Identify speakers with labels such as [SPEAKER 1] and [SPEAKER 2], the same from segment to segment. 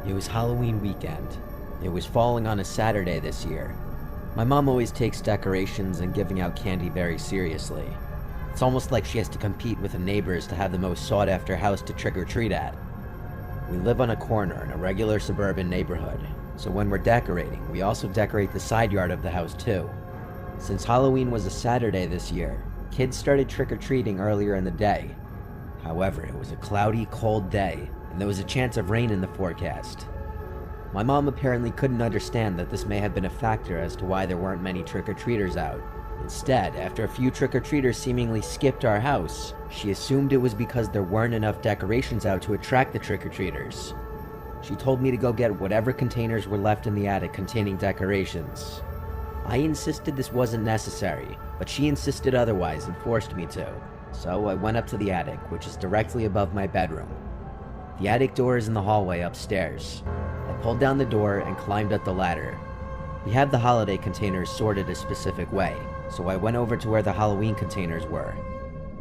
[SPEAKER 1] It was Halloween weekend. It was falling on a Saturday this year. My mom always takes decorations and giving out candy very seriously. It's almost like she has to compete with the neighbors to have the most sought-after house to trick-or-treat at. We live on a corner in a regular suburban neighborhood, so when we're decorating, we also decorate the side yard of the house too. Since Halloween was a Saturday this year, kids started trick-or-treating earlier in the day. However, it was a cloudy, cold day, and there was a chance of rain in the forecast. My mom apparently couldn't understand that this may have been a factor as to why there weren't many trick-or-treaters out. Instead, after a few trick-or-treaters seemingly skipped our house, she assumed it was because there weren't enough decorations out to attract the trick-or-treaters. She told me to go get whatever containers were left in the attic containing decorations. I insisted this wasn't necessary, but she insisted otherwise and forced me to. So I went up to the attic, which is directly above my bedroom. The attic door is in the hallway upstairs. I pulled down the door and climbed up the ladder. We have the holiday containers sorted a specific way, so I went over to where the Halloween containers were.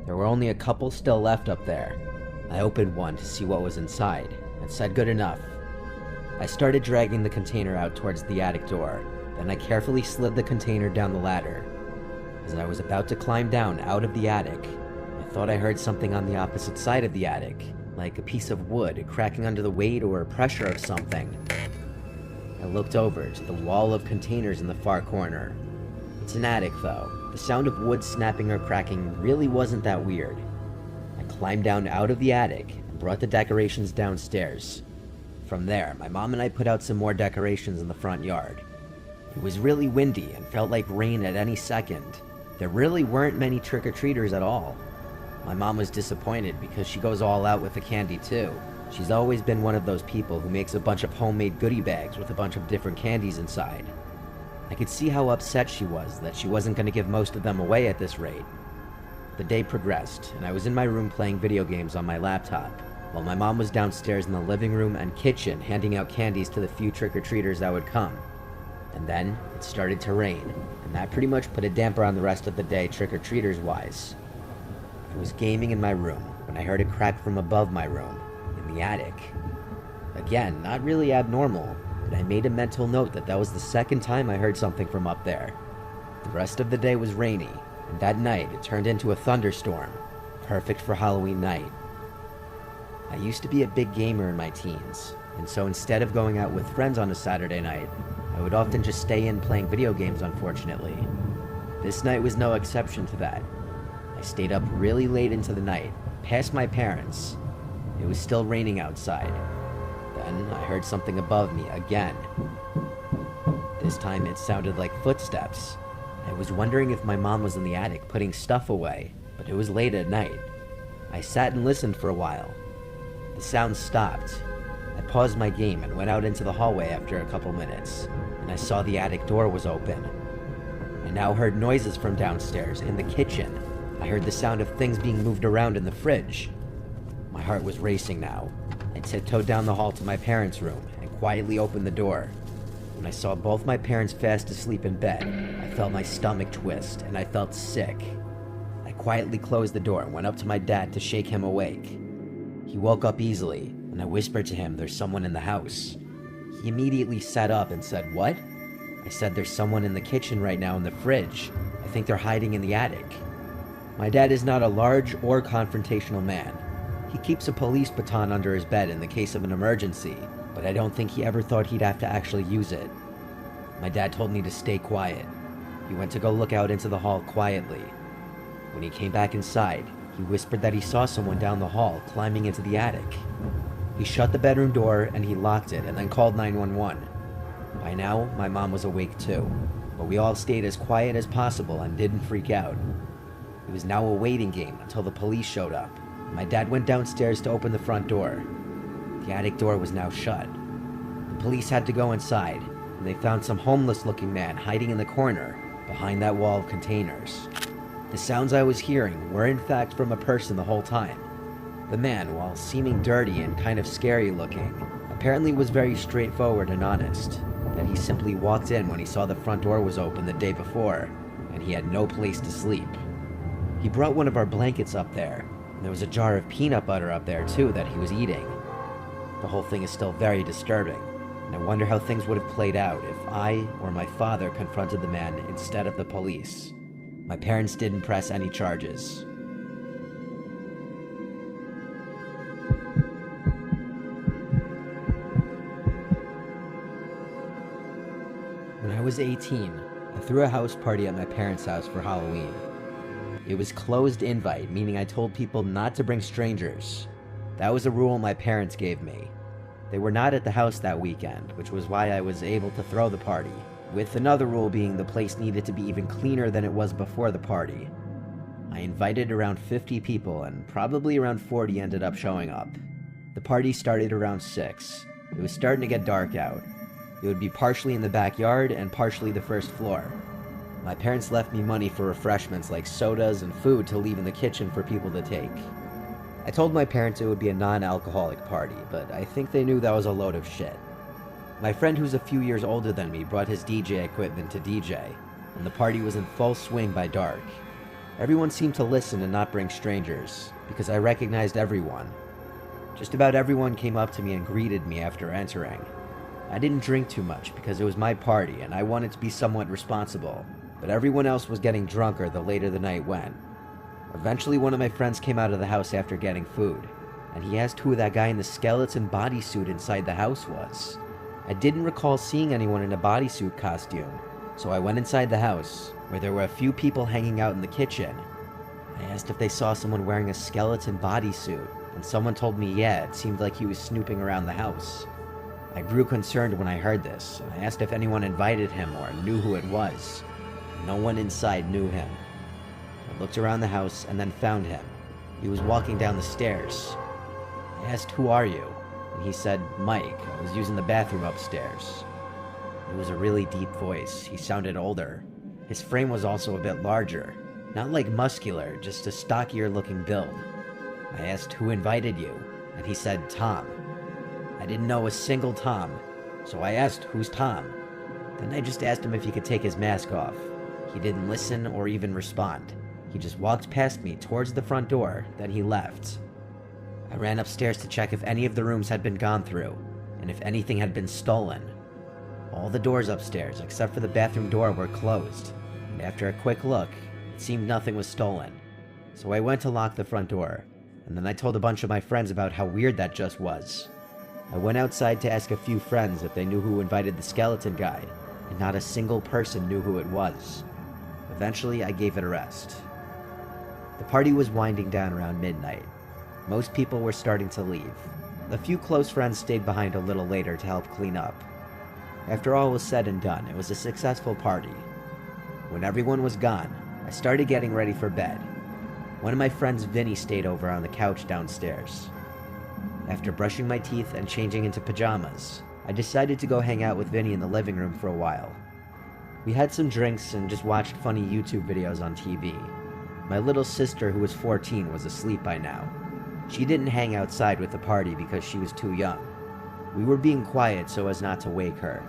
[SPEAKER 1] There were only a couple still left up there. I opened one to see what was inside, and said good enough. I started dragging the container out towards the attic door, then I carefully slid the container down the ladder. As I was about to climb down out of the attic, I thought I heard something on the opposite side of the attic, like a piece of wood cracking under the weight or pressure of something. I looked over to the wall of containers in the far corner. It's an attic though. The sound of wood snapping or cracking really wasn't that weird. I climbed down out of the attic and brought the decorations downstairs. From there, my mom and I put out some more decorations in the front yard. It was really windy and felt like rain at any second. There really weren't many trick-or-treaters at all. My mom was disappointed because she goes all out with the candy too. She's always been one of those people who makes a bunch of homemade goodie bags with a bunch of different candies inside. I could see how upset she was that she wasn't going to give most of them away at this rate. The day progressed, and I was in my room playing video games on my laptop, while my mom was downstairs in the living room and kitchen handing out candies to the few trick-or-treaters that would come. And then, it started to rain, and that pretty much put a damper on the rest of the day trick-or-treaters-wise. I was gaming in my room when I heard a crack from above my room, in the attic. Again, not really abnormal, but I made a mental note that that was the second time I heard something from up there. The rest of the day was rainy, and that night it turned into a thunderstorm, perfect for Halloween night. I used to be a big gamer in my teens, and so instead of going out with friends on a Saturday night, I would often just stay in playing video games, unfortunately. This night was no exception to that. I stayed up really late into the night, past my parents. It was still raining outside. Then I heard something above me again. This time it sounded like footsteps. I was wondering if my mom was in the attic putting stuff away, but it was late at night. I sat and listened for a while. The sound stopped. I paused my game and went out into the hallway after a couple minutes, and I saw the attic door was open. I now heard noises from downstairs in the kitchen. I heard the sound of things being moved around in the fridge. My heart was racing now. I tiptoed down the hall to my parents' room and quietly opened the door. When I saw both my parents fast asleep in bed, I felt my stomach twist and I felt sick. I quietly closed the door and went up to my dad to shake him awake. He woke up easily, and I whispered to him there's someone in the house. He immediately sat up and said, "What?" I said there's someone in the kitchen right now in the fridge. I think they're hiding in the attic. My dad is not a large or confrontational man. He keeps a police baton under his bed in the case of an emergency, but I don't think he ever thought he'd have to actually use it. My dad told me to stay quiet. He went to go look out into the hall quietly. When he came back inside, he whispered that he saw someone down the hall climbing into the attic. He shut the bedroom door and he locked it and then called 911. By now, my mom was awake too, but we all stayed as quiet as possible and didn't freak out. It was now a waiting game until the police showed up. My dad went downstairs to open the front door. The attic door was now shut. The police had to go inside, and they found some homeless-looking man hiding in the corner behind that wall of containers. The sounds I was hearing were in fact from a person the whole time. The man, while seeming dirty and kind of scary looking, apparently was very straightforward and honest, that he simply walked in when he saw the front door was open the day before, and he had no place to sleep. He brought one of our blankets up there, and there was a jar of peanut butter up there too that he was eating. The whole thing is still very disturbing, and I wonder how things would have played out if I or my father confronted the man instead of the police. My parents didn't press any charges. When I was 18, I threw a house party at my parents' house for Halloween. It was closed invite, meaning I told people not to bring strangers. That was a rule my parents gave me. They were not at the house that weekend, which was why I was able to throw the party, with another rule being the place needed to be even cleaner than it was before the party. I invited around 50 people, and probably around 40 ended up showing up. The party started around 6. It was starting to get dark out. It would be partially in the backyard and partially the first floor. My parents left me money for refreshments like sodas and food to leave in the kitchen for people to take. I told my parents it would be a non-alcoholic party, but I think they knew that was a load of shit. My friend, who's a few years older than me, brought his DJ equipment to DJ, and the party was in full swing by dark. Everyone seemed to listen and not bring strangers, because I recognized everyone. Just about everyone came up to me and greeted me after entering. I didn't drink too much because it was my party and I wanted to be somewhat responsible, but everyone else was getting drunker the later the night went. Eventually, one of my friends came out of the house after getting food, and he asked who that guy in the skeleton bodysuit inside the house was. I didn't recall seeing anyone in a bodysuit costume, so I went inside the house, where there were a few people hanging out in the kitchen. I asked if they saw someone wearing a skeleton bodysuit, and someone told me yeah, it seemed like he was snooping around the house. I grew concerned when I heard this, and I asked if anyone invited him or knew who it was. No one inside knew him. I looked around the house and then found him. He was walking down the stairs. I asked, "Who are you?" And he said, "Mike, I was using the bathroom upstairs." It was a really deep voice. He sounded older. His frame was also a bit larger. Not like muscular, just a stockier looking build. I asked, "Who invited you?" And he said, "Tom." I didn't know a single Tom, so I asked, "Who's Tom?" Then I just asked him if he could take his mask off. He didn't listen or even respond. He just walked past me towards the front door, then he left. I ran upstairs to check if any of the rooms had been gone through, and if anything had been stolen. All the doors upstairs, except for the bathroom door, were closed, and after a quick look, it seemed nothing was stolen. So I went to lock the front door, and then I told a bunch of my friends about how weird that just was. I went outside to ask a few friends if they knew who invited the skeleton guy, and not a single person knew who it was. Eventually, I gave it a rest. The party was winding down around midnight. Most people were starting to leave. A few close friends stayed behind a little later to help clean up. After all was said and done, it was a successful party. When everyone was gone, I started getting ready for bed. One of my friends, Vinny, stayed over on the couch downstairs. After brushing my teeth and changing into pajamas, I decided to go hang out with Vinny in the living room for a while. We had some drinks and just watched funny YouTube videos on TV. My little sister, who was 14, was asleep by now. She didn't hang outside with the party because she was too young. We were being quiet so as not to wake her,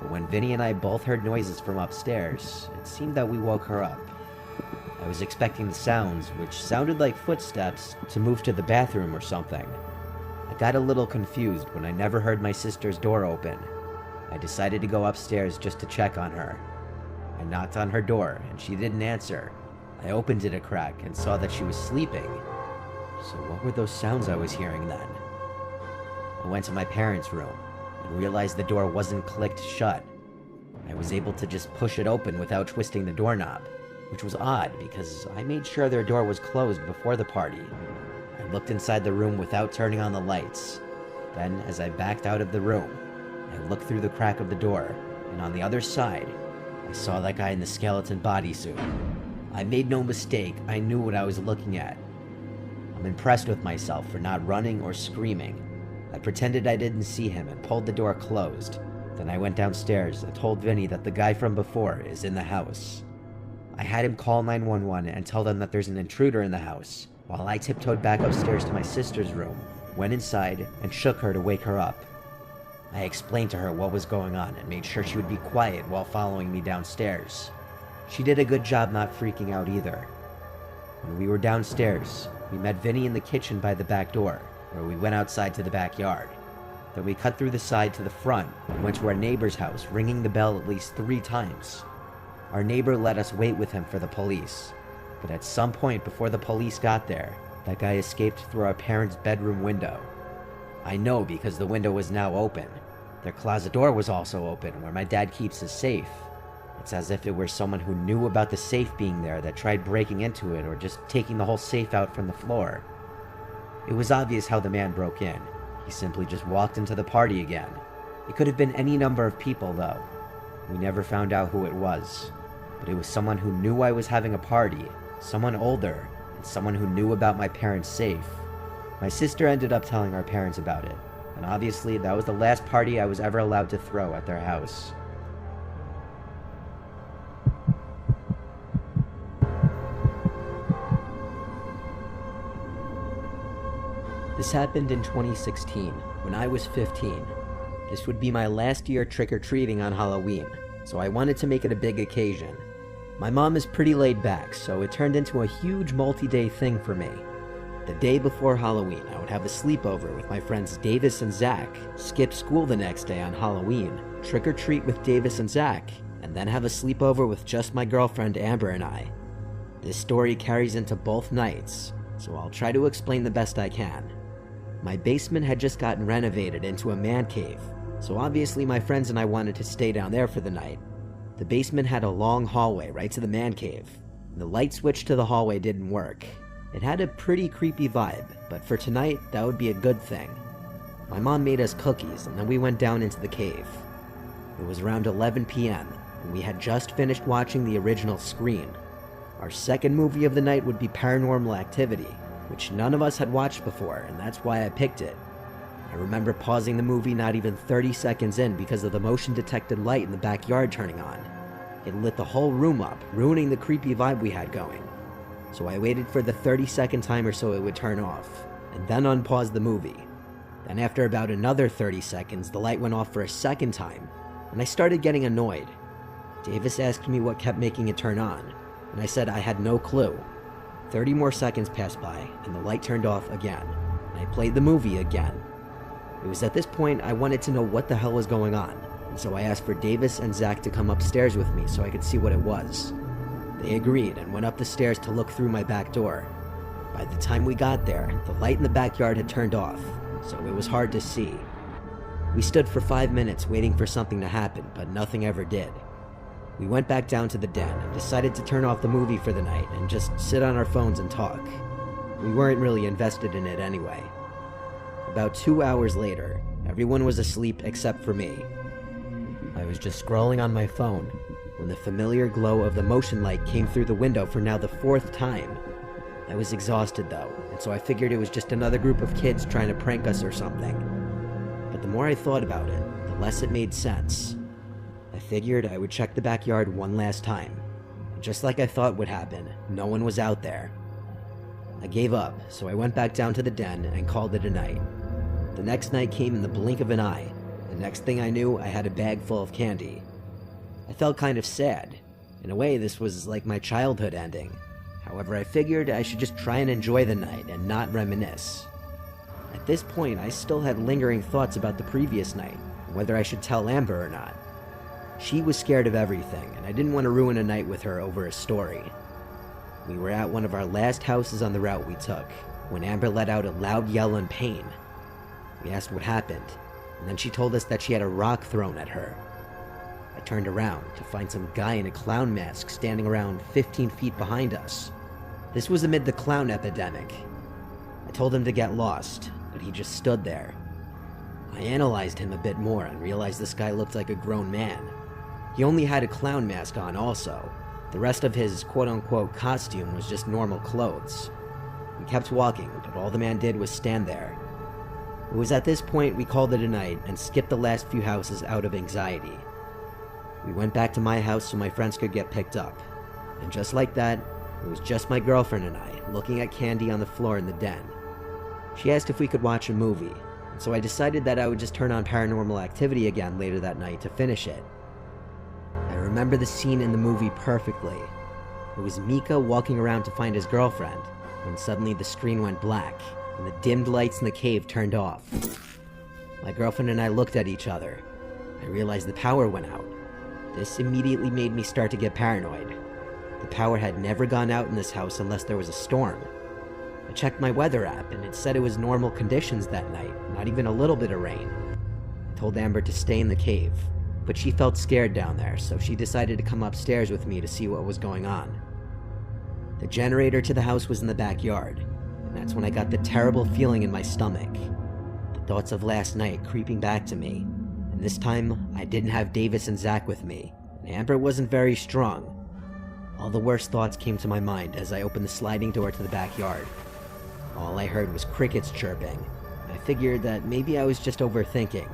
[SPEAKER 1] but when Vinny and I both heard noises from upstairs, it seemed that we woke her up. I was expecting the sounds, which sounded like footsteps, to move to the bathroom or something. I got a little confused when I never heard my sister's door open. I decided to go upstairs just to check on her. I knocked on her door, and she didn't answer. I opened it a crack and saw that she was sleeping. So what were those sounds I was hearing then? I went to my parents' room and realized the door wasn't clicked shut. I was able to just push it open without twisting the doorknob, which was odd because I made sure their door was closed before the party. I looked inside the room without turning on the lights. Then, as I backed out of the room, I looked through the crack of the door, and on the other side, I saw that guy in the skeleton bodysuit. I made no mistake, I knew what I was looking at. I'm impressed with myself for not running or screaming. I pretended I didn't see him and pulled the door closed. Then I went downstairs and told Vinny that the guy from before is in the house. I had him call 911 and tell them that there's an intruder in the house, while I tiptoed back upstairs to my sister's room, went inside, and shook her to wake her up. I explained to her what was going on and made sure she would be quiet while following me downstairs. She did a good job not freaking out either. When we were downstairs, we met Vinny in the kitchen by the back door, where we went outside to the backyard. Then we cut through the side to the front and went to our neighbor's house, ringing the bell at least 3 times. Our neighbor let us wait with him for the police, but at some point before the police got there, that guy escaped through our parents' bedroom window. I know because the window was now open. Their closet door was also open, where my dad keeps his safe. It's as if it were someone who knew about the safe being there that tried breaking into it or just taking the whole safe out from the floor. It was obvious how the man broke in. He simply just walked into the party again. It could have been any number of people, though. We never found out who it was, but it was someone who knew I was having a party, someone older, and someone who knew about my parents' safe. My sister ended up telling our parents about it, and obviously that was the last party I was ever allowed to throw at their house. This happened in 2016, when I was 15. This would be my last year trick-or-treating on Halloween, so I wanted to make it a big occasion. My mom is pretty laid back, so it turned into a huge multi-day thing for me. The day before Halloween, I would have a sleepover with my friends Davis and Zach, skip school the next day on Halloween, trick-or-treat with Davis and Zach, and then have a sleepover with just my girlfriend Amber and I. This story carries into both nights, so I'll try to explain the best I can. My basement had just gotten renovated into a man cave, so obviously my friends and I wanted to stay down there for the night. The basement had a long hallway right to the man cave. The light switch to the hallway didn't work. It had a pretty creepy vibe, but for tonight, that would be a good thing. My mom made us cookies, and then we went down into the cave. It was around 11 p.m., and we had just finished watching the original Scream. Our second movie of the night would be Paranormal Activity, which none of us had watched before, and that's why I picked it. I remember pausing the movie not even 30 seconds in because of the motion-detected light in the backyard turning on. It lit the whole room up, ruining the creepy vibe we had going. So I waited for the 30-second timer so it would turn off, and then unpaused the movie. Then after about another 30 seconds, the light went off for a second time, and I started getting annoyed. Davis asked me what kept making it turn on, and I said I had no clue. 30 more seconds passed by, and the light turned off again, and I played the movie again. It was at this point I wanted to know what the hell was going on, and so I asked for Davis and Zach to come upstairs with me so I could see what it was. They agreed and went up the stairs to look through my back door. By the time we got there, the light in the backyard had turned off, so it was hard to see. We stood for 5 minutes waiting for something to happen, but nothing ever did. We went back down to the den and decided to turn off the movie for the night and just sit on our phones and talk. We weren't really invested in it anyway. About 2 hours later, everyone was asleep except for me. I was just scrolling on my phone when the familiar glow of the motion light came through the window for now the 4th time. I was exhausted though, and so I figured it was just another group of kids trying to prank us or something. But the more I thought about it, the less it made sense. I figured I would check the backyard one last time. And just like I thought would happen, no one was out there. I gave up, so I went back down to the den and called it a night. The next night came in the blink of an eye. The next thing I knew, I had a bag full of candy. I felt kind of sad. In a way, this was like my childhood ending. However, I figured I should just try and enjoy the night and not reminisce. At this point, I still had lingering thoughts about the previous night, and whether I should tell Amber or not. She was scared of everything, and I didn't want to ruin a night with her over a story. We were at one of our last houses on the route we took, when Amber let out a loud yell in pain. We asked what happened, and then she told us that she had a rock thrown at her. I turned around to find some guy in a clown mask standing around 15 feet behind us. This was amid the clown epidemic. I told him to get lost, but he just stood there. I analyzed him a bit more and realized this guy looked like a grown man. He only had a clown mask on also. The rest of his quote-unquote costume was just normal clothes. We kept walking, but all the man did was stand there. It was at this point we called it a night and skipped the last few houses out of anxiety. We went back to my house so my friends could get picked up. And just like that, it was just my girlfriend and I looking at candy on the floor in the den. She asked if we could watch a movie, so I decided that I would just turn on Paranormal Activity again later that night to finish it. I remember the scene in the movie perfectly. It was Mika walking around to find his girlfriend, when suddenly the screen went black, and the dimmed lights in the cave turned off. My girlfriend and I looked at each other. I realized the power went out. This immediately made me start to get paranoid. The power had never gone out in this house unless there was a storm. I checked my weather app, and it said it was normal conditions that night, not even a little bit of rain. I told Amber to stay in the cave, but she felt scared down there, so she decided to come upstairs with me to see what was going on. The generator to the house was in the backyard, and that's when I got the terrible feeling in my stomach. The thoughts of last night creeping back to me, and this time I didn't have Davis and Zach with me, and Amber wasn't very strong. All the worst thoughts came to my mind as I opened the sliding door to the backyard. All I heard was crickets chirping. I figured that maybe I was just overthinking.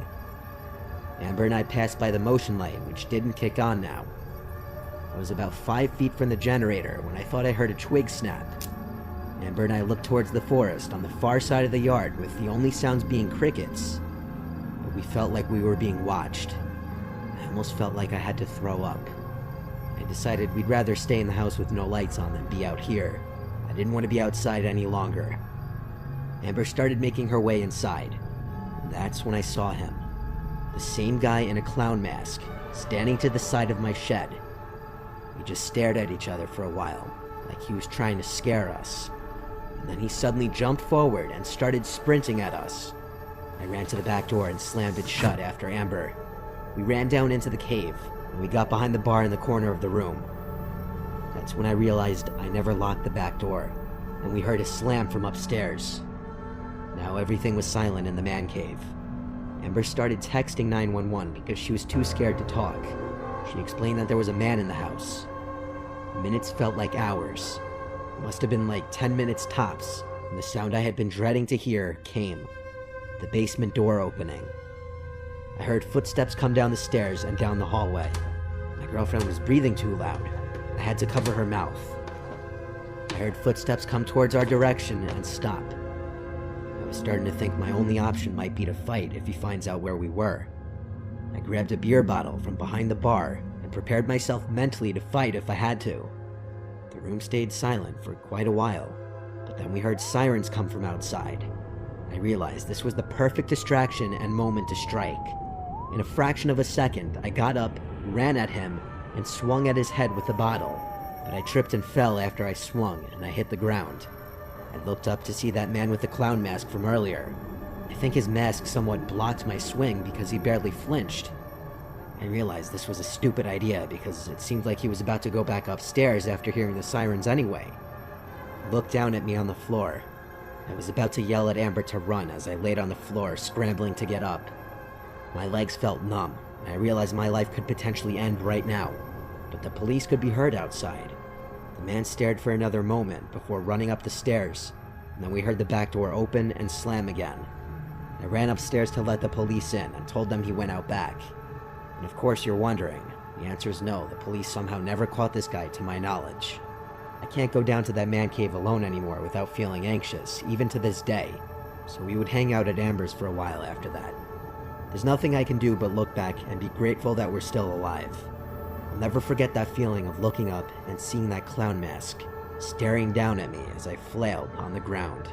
[SPEAKER 1] Amber and I passed by the motion light, which didn't kick on now. I was about 5 feet from the generator when I thought I heard a twig snap. Amber and I looked towards the forest on the far side of the yard, with the only sounds being crickets. But we felt like we were being watched. I almost felt like I had to throw up. I decided we'd rather stay in the house with no lights on than be out here. I didn't want to be outside any longer. Amber started making her way inside, and that's when I saw him. The same guy in a clown mask, standing to the side of my shed. We just stared at each other for a while, like he was trying to scare us. And then he suddenly jumped forward and started sprinting at us. I ran to the back door and slammed it shut after Amber. We ran down into the cave, and we got behind the bar in the corner of the room. That's when I realized I never locked the back door, and we heard a slam from upstairs. Now everything was silent in the man cave. Amber started texting 911 because she was too scared to talk. She explained that there was a man in the house. Minutes felt like hours. It must have been like 10 minutes tops, and the sound I had been dreading to hear came. The basement door opening. I heard footsteps come down the stairs and down the hallway. My girlfriend was breathing too loud. I had to cover her mouth. I heard footsteps come towards our direction and stop. I was starting to think my only option might be to fight if he finds out where we were. I grabbed a beer bottle from behind the bar and prepared myself mentally to fight if I had to. The room stayed silent for quite a while, but then we heard sirens come from outside. I realized this was the perfect distraction and moment to strike. In a fraction of a second, I got up, ran at him, and swung at his head with the bottle, but I tripped and fell after I swung, and I hit the ground. I looked up to see that man with the clown mask from earlier. I think his mask somewhat blocked my swing because he barely flinched. I realized this was a stupid idea because it seemed like he was about to go back upstairs after hearing the sirens anyway. He looked down at me on the floor. I was about to yell at Amber to run as I laid on the floor, scrambling to get up. My legs felt numb, and I realized my life could potentially end right now, but the police could be heard outside. The man stared for another moment before running up the stairs, and then we heard the back door open and slam again. I ran upstairs to let the police in and told them he went out back. And of course you're wondering, the answer is no, the police somehow never caught this guy to my knowledge. I can't go down to that man cave alone anymore without feeling anxious, even to this day, so we would hang out at Amber's for a while after that. There's nothing I can do but look back and be grateful that we're still alive. I'll never forget that feeling of looking up and seeing that clown mask staring down at me as I flailed on the ground.